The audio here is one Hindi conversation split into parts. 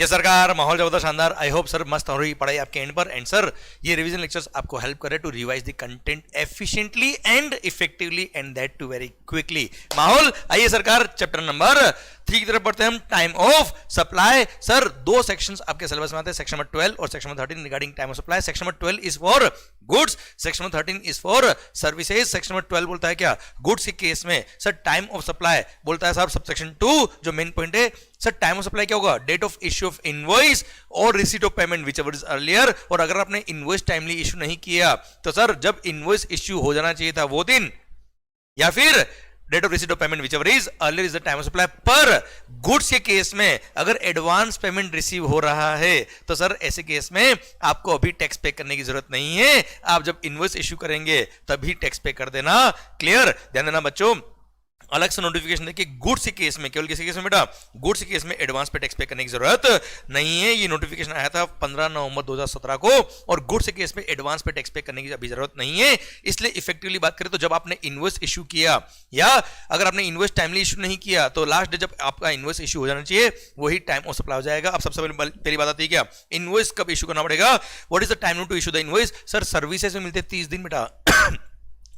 ये सरकार माहौल जबरदस्त शानदार। आई होप सर मस्त हो रही पढ़ाई आपके एंड पर। एंड सर ये रिवीजन लेक्चर्स आपको हेल्प करे to revise the content efficiently and effectively and that too very quickly. माहौल आइए सरकार चैप्टर नंबर 3 की तरफ बढ़ते हैं हम। Time of supply. सर दो सेक्शंस आपके सिलेबस में आते हैं, सेक्शन नंबर 12 और section number 13 regarding time of supply. Section number 12 is for goods, section number 13 is for services. Section number 12 बोलता है क्या, गुड्स के केस में सर टाइम ऑफ सप्लाई बोलता है साहब सबसेक्शन 2 जो मेन पॉइंट है सर टाइम ऑफ सप्लाई क्या होगा, date of issue of invoice और receipt of payment whichever is earlier. और अगर आपने इनवॉइस टाइमली इश्यू नहीं किया तो सर जब इनवॉइस इश्यू हो जाना चाहिए था वो दिन, या फिर date of receipt of payment whichever is earlier is the time of supply. पर गुड्स के केस में अगर एडवांस पेमेंट रिसीव हो रहा है तो सर ऐसे केस में आपको अभी टैक्स पे करने की जरूरत नहीं है, आप जब इनवॉइस इश्यू करेंगे तभी टैक्स पे कर देना। क्लियर, ध्यान देना बच्चों। अलग से नोटिफिकेशन देखिए गुड्स के केस में, केवल किसी केस में बेटा गुड्स के केस में एडवांस पे टैक्स पे करने की जरूरत नहीं है। ये नोटिफिकेशन आया था 15 नवंबर 2017 को, और गुड्स के केस में एडवांस पे टैक्स पे करने की अभी जरूरत नहीं है। इसलिए इफेक्टिवली बात करें तो जब आपने इनवॉइस इशू किया या अगर आपने इनवॉइस टाइमली इशू नहीं किया तो लास्ट डे जब आपका इनवॉइस इशू हो जाना चाहिए वही टाइम ऑफ सप्लाई हो जाएगा। अब सबसे पहली बात आती है क्या, इनवॉइस कब इशू करना पड़ेगा, what is the time to issue the invoice. Sir services में मिलते 30 दिन बेटा,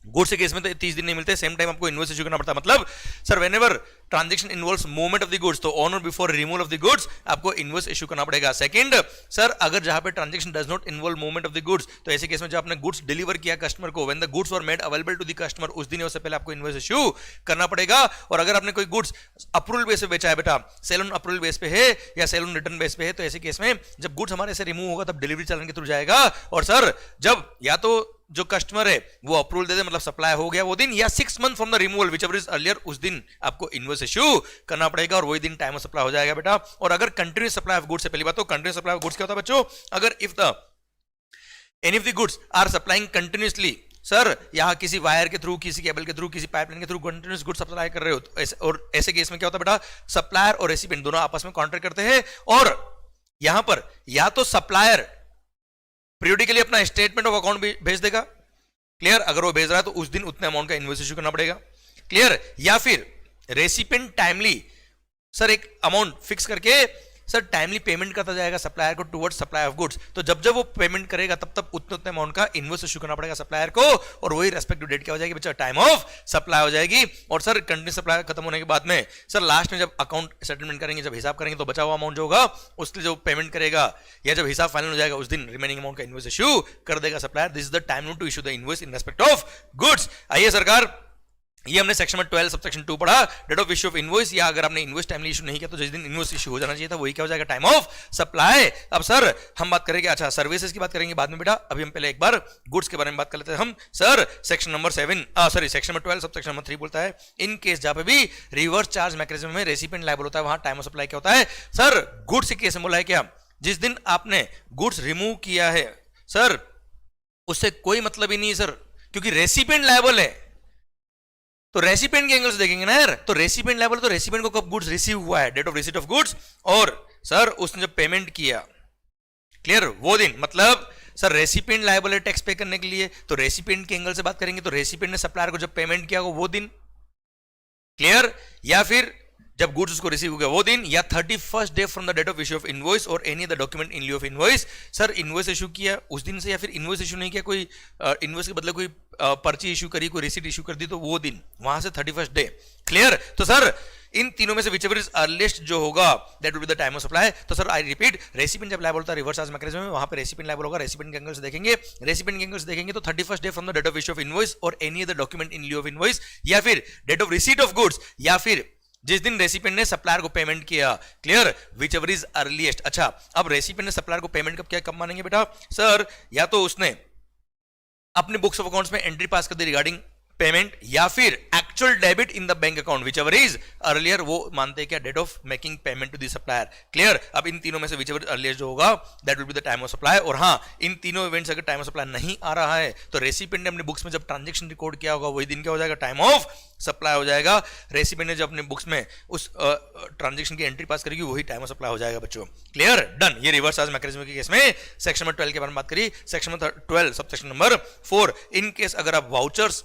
गुड्स के केस में तो 30 दिन नहीं मिलते, सेम टाइम आपको इनवॉइस इशू करना पड़ता है। मतलब sir whenever transaction involves movement of the goods तो ऑन और before removal of the goods आपको इनवॉइस इशू करना पड़ेगा। सेकंड सर अगर जहां पे transaction does not involve movement of the goods तो ऐसे केस में जब आपने गुड्स डिलीवर किया कस्टमर को, when the goods were made available to the customer उस दिन उससे पहले आपको इनवॉइस इशू करना पड़ेगा। और अगर आपने कोई गुड्स अप्रूवल बेस पे बेचा है बेटा, सेल ऑन अप्रूवल बेस पे है या सेल ऑन रिटर्न बेस पे है, तो ऐसे केस में जब गुड्स हमारे से रिमूव होगा तब डिलीवरी चालान के थ्रू जाएगा। और सर जब या तो जो कस्टमर है वो अप्रूवल दे दे मतलब सप्लाई हो गया वो दिन, या 6 month from the removal whichever is earlier उस दिन आपको इनवॉइस इशू करना पड़ेगा और वही दिन टाइम ऑफ सप्लाई हो जाएगा बेटा। और अगर कंटिन्यूस सप्लाई ऑफ गुड्स से, पहली बात तो कंटिन्यूस सप्लाई ऑफ गुड्स क्या होता है बच्चों, अगर if the any of the goods are supplying continuously, sir यहां किसी वायर के थ्रू, किसी केबल के थ्रू, किसी पाइपलाइन के थ्रू कंटिन्यूस गुड्स सप्लाई कर रहे हो तो और ऐसे केस में क्या होता है बेटा, सप्लायर और रेसिपिएंट दोनों आपस में कॉन्ट्रैक्ट करते हैं और यहां पर या तो सप्लायर पीरियडिकली अपना स्टेटमेंट ऑफ अकाउंट भेज देगा, क्लियर, अगर वो भेज रहा है तो उस दिन उतने अमाउंट का इनवॉइस इशू करना पड़ेगा, क्लियर, या फिर रेसिपिएंट टाइमली सर एक अमाउंट फिक्स करके सर टाइमली पेमेंट करता जाएगा सप्लायर को टुवर्ड्स सप्लाई ऑफ गुड्स, तो जब जब वो पेमेंट करेगा तब तब उतने उतने अमाउंट का इनवॉइस इशू करना पड़ेगा सप्लायर को, और वही रेस्पेक्टिव डेट क्या हो जाएगी बच्चा, टाइम ऑफ सप्लाई हो जाएगी। और सर कंटिन्यूस सप्लाई खत्म होने के बाद में सर लास्ट में जब अकाउंट सेटलमेंट करेंगे, जब हिसाब करेंगे तो बचा हुआ अमाउंट जो होगा उसके जो पेमेंट करेगा या जब हिसाब फाइनल हो जाएगा उस दिन रिमेनिंग अमाउंट का इनवॉइस इशू कर देगा supplier. This is the time to issue the invoice in respect of goods. आइए सरकार ये हमने सेक्शन में 12 सबसेक्शन 2 पढ़ा, date of issue of invoice, या अगर आपने इनवॉइस टाइमली इशू नहीं किया तो जिस दिन इनवॉइस इशू हो जाना चाहिए था वही क्या हो जाएगा, टाइम ऑफ सप्लाई। अब सर हम बात करेंगे, अच्छा सर्विसेज की बात करेंगे बाद में बेटा, अभी हम पहले एक बार गुड्स के बारे में बात कर लेते हैं हम। Sir section number 12 subsection number 3 बोलता है इन केस जहां पे भी रिवर्स चार्ज मैकेनिज्म में रेसिपिएंट लायबल होता है वहां टाइम ऑफ सप्लाई क्या होता है। सर गुड्स के केस में बोला है क्या, जिस दिन आपने गुड्स रिमूव किया है सर उससे कोई मतलब ही नहीं है सर, क्योंकि रेसिपिएंट लायबल है तो रेसिपिएंट के एंगल से देखेंगे ना यार, तो रेसिपिएंट लायबल तो रेसिपिएंट को कब गुड्स रिसीव हुआ है, date of receipt of goods, और सर उसने जब पेमेंट किया, क्लियर, वो दिन, मतलब सर रेसिपिएंट लायबल है टैक्स पे करने के लिए, तो रेसिपिएंट के एंगल से बात करेंगे तो रेसिपिएंट ने सप्लायर को जब पेमेंट किया वो दिन, क्लियर, या फिर जब गुड्स उसको रिसीव हो गया वो दिन, या 31st day from the date of issue of invoice और any other document in lieu of invoice. Sir invoice issue किया उस दिन से, या फिर इनवॉइस इशू नहीं किया, कोई इनवॉइस के बदले कोई पर्ची इशू करी, कोई रिसीट इशू कर दी तो वो दिन, वहां से 31st डे, क्लियर। तो सर इन तीनों में से whichever is earliest जो होगा that will be the time of supply। तो सर आई रिपीट, रेसिपिएंट जब लायबल होता है रिवर्स चार्ज मैकेनिज्म में वहां पे रेसिपिएंट लायबल होगा, रेसिपिएंट के एंगल से देखेंगे, रेसिपिएंट के एंगल से देखेंगे तो 31st day from the date of issue of invoice और any other document in lieu of invoice, या फिर date of receipt of goods, या फिर जिस दिन रेसिपिएंट ने सप्लायर को पेमेंट किया, क्लियर, whichever is earliest। अच्छा अब रेसिपिएंट ने सप्लायर को पेमेंट कब किया, कब मानेंगे बेटा, सर या तो उसने अपने बुक्स ऑफ अकाउंट्स में एंट्री पास कर दी रिगार्डिंग पेमेंट, या फिर actual debit in the bank account whichever is earlier, वो मानते हैं क्या, date of making payment to the supplier, clear. अब इन तीनों में से whichever earlier जो होगा that will be the time of supply. और हाँ इन तीनों इवेंट्स अगर टाइम ऑफ सप्लाई नहीं आ रहा है तो रेसिपिएंट ने अपने बुक्स में जब ट्रांजैक्शन रिकॉर्ड किया होगा वही दिन क्या हो जाएगा, टाइम ऑफ सप्लाई हो जाएगा। रेसिपिएंट ने जब अपने बुक्स में उस ट्रांजैक्शन की एंट्री पास करेगी वही टाइम ऑफ सप्लाई हो जाएगा बच्चों, क्लियर, डन। ये रिवर्स चार्ज मैकेनिज्म के केस में सेक्शन नंबर 12 के बारे में बात करी। सेक्शन नंबर 12 सबसेक्शन नंबर 4, इन केस अगर आप वाउचर्स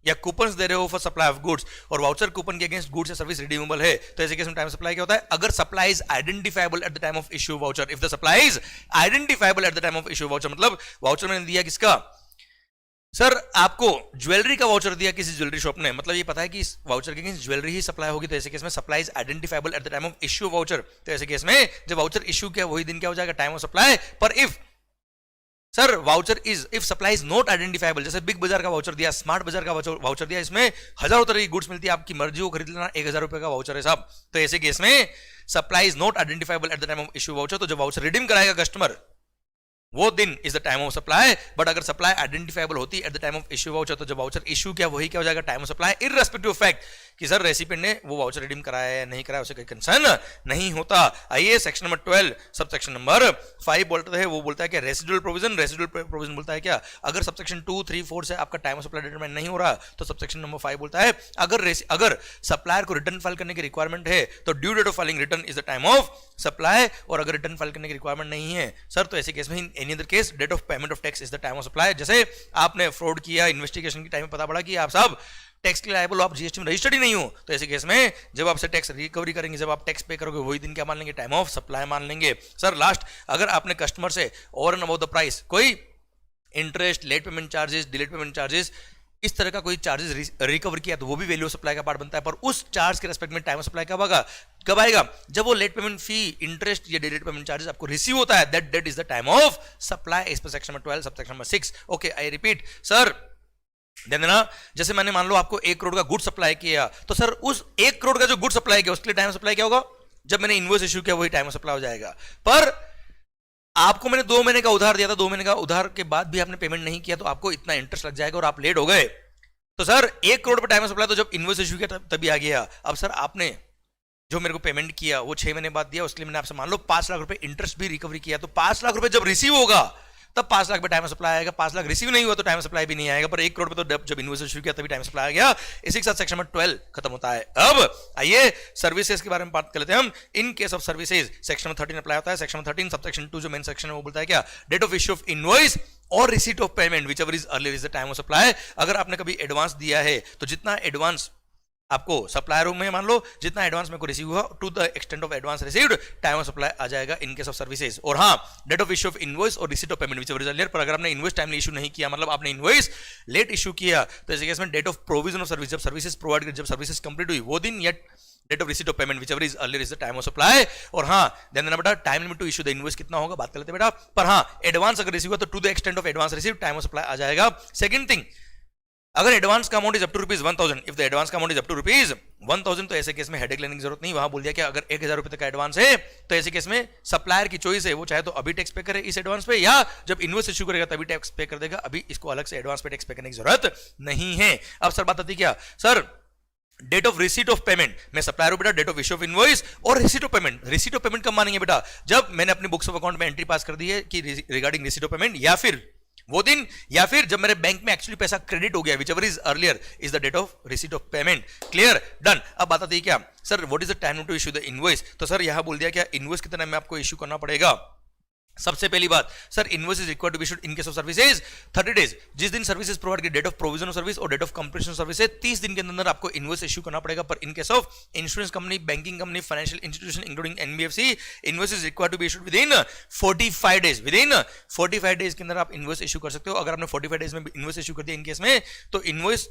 या कूपन्स दे रहे हो फॉर सप्लाई ऑफ गुड्स और वाउचर कूपन के अगेंस्ट गुड्स या सर्विस रिडीमेबल है, तो ऐसे केस में टाइम सप्लाई क्या होता है? अगर supply is identifiable at the time of issue voucher, if the supply is identifiable at the time of issue voucher, मतलब वाउचर मैंने दिया किसका? सर आपको ज्वेलरी का वाउचर दिया किसी ज्वेलरी शॉप ने, मतलब ये पता है कि इस वाउचर के अगेंस्ट ज्वेलरी ही सप्लाई होगी, तो ऐसे केस में supply is identifiable at the time of issue voucher, तो ऐसे केस में जब वाउचर इश्यू किया वही दिन क्या हो जाएगा? Time of supply. पर if sir voucher is, if supply is not identifiable, जैसे बिग बाजार का वाउचर दिया, स्मार्ट बाजार का वाउचर दिया, इसमें हजारों तरह की गुड्स मिलती है, आपकी मर्जी हो खरीद लेना, 1000 रुपए का वाउचर है साहब, तो ऐसे केस में supply is not identifiable at the time of issue voucher, तो जब वाउचर रिडीम कराएगा कस्टमर वो दिन is the time of supply. But अगर सप्लाई आइडेंटिफाइबल होती eight the time of issue voucher, तो जब वाउचर इश्यू किया वही क्या हो जाएगा? Time of supply, irrespective of fact कि सर रेसिपिएंट ने वो वाउचर रिडीम कराया या नहीं कराया, उसे कोई कंसर्न नहीं होता। आइए section number 12 sub section number 5 बोलता है, वो बोलता है कि रेसिडुअल प्रोविजन। रेसिडुअल प्रोविजन बोलता है क्या? अगर सबसेक्शन 2, 3, 4 से आपका टाइम ऑफ सप्लाई डिटरमाइन नहीं हो रहा, तो सबसेक्शन नंबर 5 बोलता है अगर सप्लायर को रिटर्न फाइल करने की रिक्वायरमेंट है तो due date of filing return is the time of supply, और अगर रिटर्न फाइल करने की रिक्वायरमेंट नहीं है सर, तो ऐसे केस में in any other case date of payment of tax is the time of supply. जैसे आपने फ्रॉड किया, इन्वेस्टिगेशन के टाइम में पता पड़ा कि आप साहब टैक्स के लायबल, आप जीएसटी में रजिस्टर्ड ही नहीं हो, तो ऐसे केस में जब आपसे टैक्स रिकवरी करेंगे, जब आप टैक्स पे करोगे वही दिन क्या मान लेंगे? टाइम ऑफ सप्लाई मान लेंगे। सर लास्ट, अगर आपने कस्टमर से over and above the price कोई interest, late payment charges, delayed payment charges, इस तरह का कोई चार्जेस रिकवर किया, तो वो भी वैल्यू ऑफ सप्लाई का पार्ट बनता है, पर उस चार्ज के रेस्पेक्ट में टाइम ऑफ सप्लाई कब आएगा? जब वो लेट पेमेंट फी, इंटरेस्ट या डिलेड पेमेंट चार्जेस आपको रिसीव होता है, that is the time of supply as per section number 12 sub section number 6। Okay, I repeat sir, ध्यान देना, जैसे मैंने मान लो आपको 1 करोड़ का गुड सप्लाई किया, तो सर उस 1 करोड़ का जो गुड सप्लाई किया उसके लिए टाइम सप्लाई क्या होगा? जब मैंने इनवॉइस इश्यू किया वही टाइम सप्लाई हो जाएगा। पर आपको मैंने 2 महीने का उधार दिया था, 2 महीने का उधार के बाद भी आपने पेमेंट नहीं किया, तो आपको इतना इंटरेस्ट लग जाएगा और आप लेट हो गए, तो सर 1 करोड़ पर टाइम सप्लाई, तो जब इनवॉइस इश्यू किया तभी आ गया। अब सर आपने जो मेरे को पेमेंट किया वो 6 महीने बाद दिया, उसके लिए मैंने आपसे मान लो 5 लाख रुपए इंटरेस्ट भी रिकवरी किया, तो 5 लाख रुपए जब रिसीव होगा तब 5 लाख पे टाइम सप्लाई आएगा, 5 लाख रिसीव नहीं हुआ तो टाइम सप्लाई भी नहीं आएगा, पर 1 करोड़ पे तो जब इन्वेस्ट शुरू किया तभी टाइम सप्लाई आ गया। इसी के साथ सेक्शन नंबर 12 खत्म होता है। अब आइए सर्विसेज के बारे में बात कर लेते हैं हम। इन case of services section number 13 apply होता है। सेक्शन नंबर 13 सब सेक्शन 2 जो मेन सेक्शन है वो बोलता है क्या? Date of issue of invoice और receipt of payment whichever is earlier is the time of supply. अगर आपने कभी एडवांस दिया है तो जितना एडवांस आपको सप्लायर में मान लो जितना एडवांस मेरे को रिसीव हुआ to the extent of advance received time of supply आ जाएगा इन केस ऑफ सर्विसेज। और हाँ, date of issue of invoice और receipt of payment whichever is earlier, पर अगर आपने इनवॉइस टाइमली इशू नहीं किया, मतलब आपने इनवॉइस लेट इशू किया, तो इस केस में date of provision of service, जब सर्विसेज प्रोवाइड कर, जब सर्विसेज कंप्लीट हुई वो दिन, yet date of receipt of payment whichever is earlier is the time of supply. और हाँ ध्यान देना बेटा, time limit to issue the invoice कितना होगा बात कर लेते बेटा। पर हाँ, एडवांस अगर रिसीव हुआ तो to the extent of advance receive time of supply आ जाएगा। सेकंड थिंग, अगर एडवांस का amount is up to ₹1000, if the advance का अमाउंट इज अप टू ₹1000, तो ऐसे केस में हेडेक लेने की जरूरत नहीं। वहां बोल दिया कि अगर 1000 रुपए तक का एडवांस है तो ऐसे केस में सप्लायर की चॉइस है, वो चाहे तो अभी टैक्स पे करे इस एडवांस पे, या जब इनवॉइस इशू करेगा तभी टैक्स पे कर देगा, अभी इसको अलग से एडवांस पे टैक्स पे करने की जरूरत नहीं है। अब सर बात आती क्या, sir date of receipt of payment मैं सप्लायर हूं बेटा, date of issue of invoice और receipt of payment. Receipt of payment कब मानेंगे बेटा? जब मैंने अपनी बुक्स ऑफ अकाउंट में एंट्री पास कर दी है कि रिगार्डिंग रिसीट ऑफ पेमेंट, या फिर वो दिन, या फिर जब मेरे बैंक में एक्चुअली पैसा क्रेडिट हो गया, whichever is earlier is the date of receipt of payment. Clear, done. अब बात आती है क्या, sir what is the time to issue the invoice. तो सर यहां बोल दिया क्या, इनवॉइस कितने टाइम में आपको इशू करना पड़ेगा। सबसे पहली बात, sir invoice is required to be issued in case of services 30 days. जिस दिन सर्विसेज प्रोवाइड की date of provision of service और date of completion of service है, 30 दिन के अंदर आपको इनवॉइस इशू करना पड़ेगा। पर in case of insurance company, banking company, financial institution including NBFC, invoice is required to be issued within 45 days. Within 45 days के अंदर आप इनवॉइस इशू कर सकते हो। अगर आपने 45 डेज में इनवॉइस इशू कर दिया इन केस में, तो इनवॉइस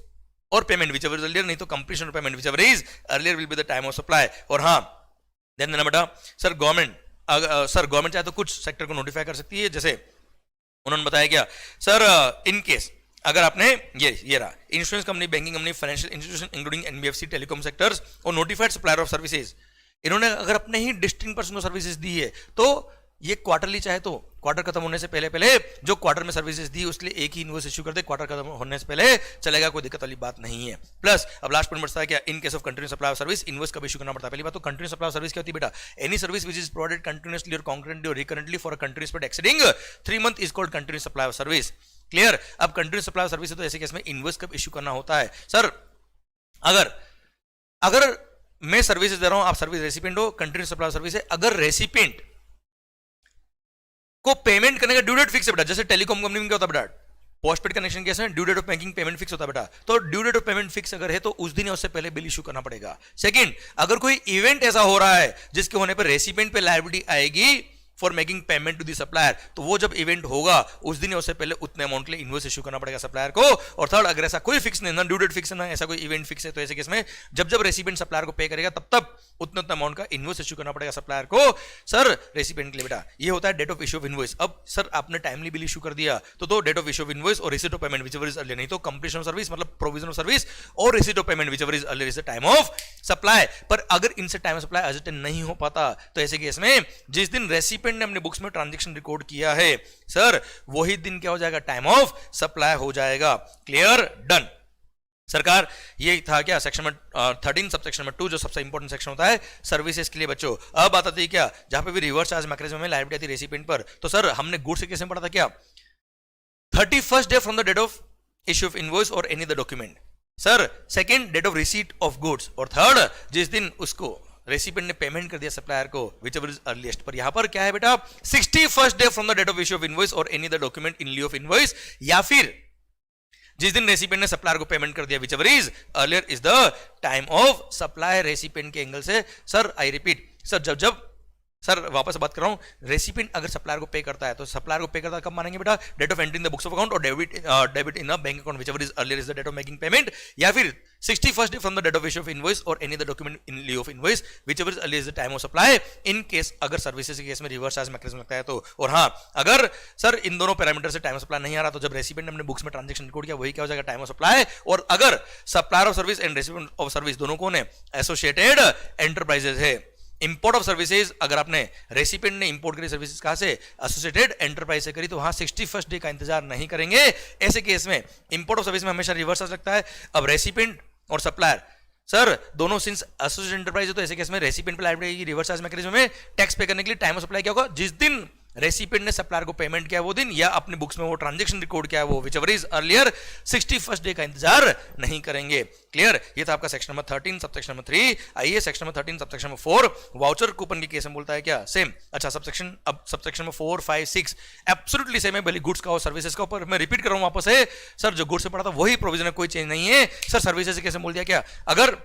और payment whichever is earlier, नहीं तो completion of payment whichever is earlier will be the time of supply. और हाँ ध्यान देना बेटा, सर गवर्नमेंट चाहे तो कुछ सेक्टर को नोटिफाई कर सकती है, जैसे उन्होंने बताया क्या, सर इन केस अगर आपने ये रहा insurance company, banking company, financial institution including NBFC, telecom sectors और नोटिफाइड सप्लायर ऑफ सर्विसेज, इन्होंने अगर अपने ही डिस्ट्रिक्ट पर्सन को सर्विसेज दी है तो ये क्वार्टरली, चाहे तो क्वार्टर खत्म होने से पहले जो क्वार्टर में सर्विसेज दी उसके लिए एक ही इनवॉइस इशू कर दे, क्वार्टर खत्म होने से पहले चलेगा, कोई दिक्कत वाली बात नहीं है। प्लस अब लास्ट पॉइंट बढ़ता है क्या, इन case of continuous supply of service invoice कब इशू करना पड़ता है। पहली बात तो कंटिन्यूस सप्लाई ऑफ सर्विस क्या होती है बेटा, any service which is provided continuously और कॉन्करेंटली और recurrently for a continuous period exceeding 3 month is called continuous supply of service. Clear. अब कंटिन्यूस सप्लाई ऑफ सर्विस है तो ऐसे केस में इनवॉइस कब इशू करना होता है। सर अगर मैं सर्विसेज दे रहा हूं, आप सर्विस रेसिपिएंट हो, कंटिन्यूस सप्लाई ऑफ सर्विस है, अगर रेसिपिएंट को पेमेंट करने का ड्यू डेट फिक्स है बेटा, जैसे टेलीकॉम कंपनी में क्या होता है बेटा, पोस्टपेड कनेक्शन केस में due date of making payment fix होता है बेटा, तो due date of payment fix अगर है तो उस दिन या उससे पहले बिल इशू करना पड़ेगा। सेकंड, अगर कोई इवेंट ऐसा हो रहा है जिसके होने पर रेसिपिएंट पे लायबिलिटी आएगी for making payment to the supplier, तो वो जब इवेंट होगा उस दिन या उससे पहले उतने अमाउंट के लिए इनवॉइस इशू करना पड़ेगा सप्लायर को। और थर्ड, अगर ऐसा कोई फिक्स नहीं, ना ड्यू डेट फिक्स है ना ऐसा कोई इवेंट फिक्स है, तो ऐसे केस में जब जब रेसिपिएंट सप्लायर को पे करेगा तब तब उतने अमाउंट का इनवॉइस इशू करना पड़ेगा सप्लायर को सर रेसिपिएंट के लिए बेटा। ये होता है date of issue of invoice. अब सर आपने टाइमली बिल इशू कर दिया तो date of issue of invoice और receipt of payment whichever is earlier, नहीं तो कंप्लीशन ऑफ सर्विस मतलब प्रोविजन ऑफ सर्विस और receipt of payment whichever is earlier is the time of supply. पर अगर इनसे टाइम ऑफ सप्लाई अजटेंड नहीं हो पाता तो ऐसे केस में जिस दिन रेसिपिएंट ने अपने बुक्स में ट्रांजैक्शन रिकॉर्ड किया है सर वही दिन क्या हो जाएगा, टाइम ऑफ सप्लाई हो जाएगा। क्लियर, डन सरकार। ये था क्या सेक्शन में 13 सब सेक्शन में 2 जो सबसे इंपॉर्टेंट सेक्शन होता है सर्विसेज के लिए बच्चों। अब बात आती है क्या जहां पे भी रिवर्स चार्ज मैकेनिज्म में लायबिलिटी आती है रेसिपिएंट पर, तो सर हमने गुड्स के केस में पढ़ा था क्या 31st day from the date of issue of invoice और any the document, sir second date of receipt of goods, और थर्ड जिस दिन उसको रेसिपिएंट ने पेमेंट कर दिया सप्लायर को व्हिचएवर इज अर्लीस्ट। पर यहां पर क्या है बेटा 61st day from the date of issue of invoice और any the document in lieu of invoice, या फिर जिस दिन रेसिपिएंट ने सप्लायर को पेमेंट कर दिया whichever is earlier is the time of supply recipient के एंगल से। सर आई रिपीट सर जब सर वापस बात कर रहा हूं, रेसिपिएंट अगर सप्लायर को पे करता है तो सप्लायर को पे करता है कब मानेंगे बेटा, date of entry in the books of account और debit in the bank account whichever is earlier is the date of making payment, या फिर 61st day from the date of issue of invoice और any the document in lieu of invoice whichever is earlier is the time of supply in case अगर सर्विसेज के केस में रिवर्स चार्ज मैकेनिज्म लगता है तो। और हां अगर सर इन दोनों पैरामीटर से टाइम ऑफ सप्लाई नहीं आ रहा तो जब रेसिपिएंट ने अपने बुक्स में ट्रांजैक्शन रिकॉर्ड किया वही क्या हो जाएगा, टाइम ऑफ सप्लाई। और अगर supplier of service and recipient of service दोनों कौन है, एसोसिएटेड एंटरप्राइजेज है। इंपोर्ट ऑफ सर्विसेज अगर आपने रेसिपिएंट ने इंपोर्ट करी सर्विसेज कहां से, एसोसिएटेड एंटरप्राइज से करी, तो वहां 61st डे का इंतजार नहीं करेंगे। ऐसे केस में इंपोर्ट ऑफ सर्विस में हमेशा रिवर्स आ सकता है। अब रेसिपिएंट और सप्लायर सर दोनों सिंस एसोसिएटेड एंटरप्राइज है तो ऐसे केस में रेसिपिएंट पे लायबिलिटी रिवर्स चार्ज मैकेनिज्म में टैक्स पे करने के लिए टाइम ऑफ सप्लाई क्या होगा, जिस दिन रेसिपिएंट ने सप्लायर को पेमेंट किया वो दिन या अपने बुक्स में वो ट्रांजैक्शन रिकॉर्ड किया वो whichever is earlier 61st day का इंतजार नहीं करेंगे। क्लियर, ये था आपका सेक्शन नंबर 13 सब सेक्शन नंबर 3। आइए सेक्शन नंबर 13 सब सेक्शन नंबर 4 वाउचर कूपन के केस में बोलता है क्या, सेम। अच्छा सबसेक्शन, अब सबसेक्शन नंबर 4 5 6 एब्सोल्युटली सेम है, भले गुड्स का और सर्विसेज का ऊपर मैं रिपीट कर रहा हूं वापस है सर, जो गुड्स से पढ़ा था वही प्रोविजन है, कोई चेंज नहीं है। सर सर्विसेज के केस में बोल दिया क्या, अगर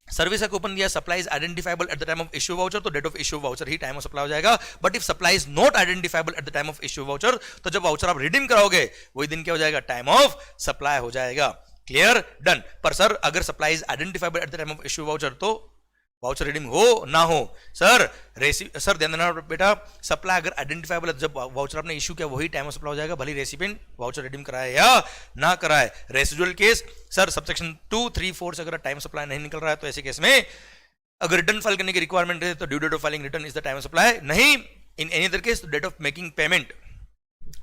सर्विस का कूपन दिया supply is identifiable at the time of issue voucher तो डेट ऑफ इश्यू वाउचर ही टाइम ऑफ सप्लाई हो जाएगा। But if supply is not identifiable at the time of issue voucher तो जब वाउचर आप रिडीम कराओगे वही दिन क्या हो जाएगा, टाइम ऑफ सप्लाई हो जाएगा। Clear, done. पर सर अगर supply is identifiable at the time of issue voucher तो वाउचर रिडीम हो ना हो सर सर ध्यान देना बेटा, सप्लाई अगर आइडेंटिफाइबल है जब वाउचर आपने इश्यू किया वही टाइम ऑफ सप्लाई हो जाएगा, भले रेसिपिएंट वाउचर रिडीम कराए या ना कराए। रेसिडुअल केस सर सबसेक्शन 2 3 4 से अगर टाइम सप्लाई नहीं निकल रहा है तो ऐसे केस में अगर रिटर्न फाइल करने की रिक्वायरमेंट है तो due date of filing return is the time of supply, नहीं in any other case date of making payment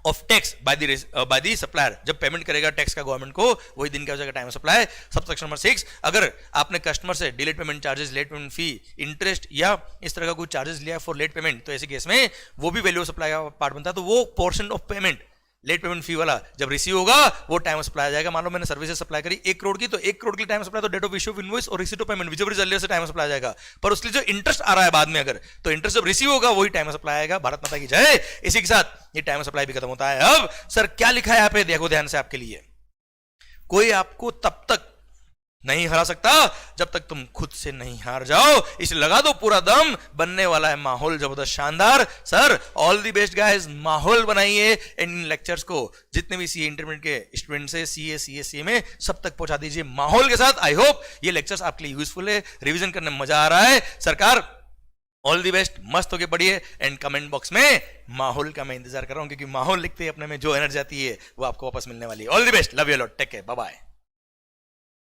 of tax by the supplier, जब पेमेंट करेगा टैक्स का गवर्नमेंट को वही दिन क्या हो जाएगा, time of supply. Subsection number 6 अगर आपने कस्टमर से delayed payment charges, late payment fee, interest या इस तरह का कोई चार्जेस लिया फॉर लेट पेमेंट तो ऐसे केस में वो भी वैल्यू ऑफ सप्लाई का पार्ट बनता है, तो वो portion of payment late payment fee वाला जब रिसीव होगा वो टाइम ऑफ सप्लाई आ जाएगा। मान लो मैंने सर्विसेज सप्लाई करी 1 करोड़ की, तो 1 करोड़ की टाइम सप्लाई तो date of issue of invoice और receipt of payment whichever is earlier से टाइम ऑफ सप्लाई आ जाएगा। पर उसके लिए जो इंटरेस्ट आ रहा है बाद में अगर तो इंटरेस्ट जब रिसीव होगा वही टाइम ऑफ सप्लाई आएगा। भारत माता की जय। इसी के साथ ये टाइम ऑफ सप्लाई भी खत्म होता है। अब सर क्या लिखा है यहाँ पे देखो ध्यान से, आपके लिए कोई आपको तब तक नहीं हरा सकता जब तक तुम खुद से नहीं हार जाओ, इसलिए लगा दो पूरा दम, बनने वाला है माहौल जबरदस्त शानदार। Sir all the best guys, माहौल बनाइए इन लेक्चर्स को जितने भी सीए इंटरमीडिएट के स्टूडेंट्स है सीए में सब तक पहुंचा दीजिए माहौल के साथ। आई होप ये लेक्चर्स आपके लिए यूजफुल है, रिवीजन करने में मजा आ रहा है। सरकार ऑल दी बेस्ट, मस्त होके पढ़िए एंड कमेंट बॉक्स में माहौल का मैं इंतजार कर रहा हूं क्योंकि माहौल लिखते ही अपने में जो एनर्जी आती है वो आपको वापस मिलने वाली है। All the best, love you lot, take care, bye bye.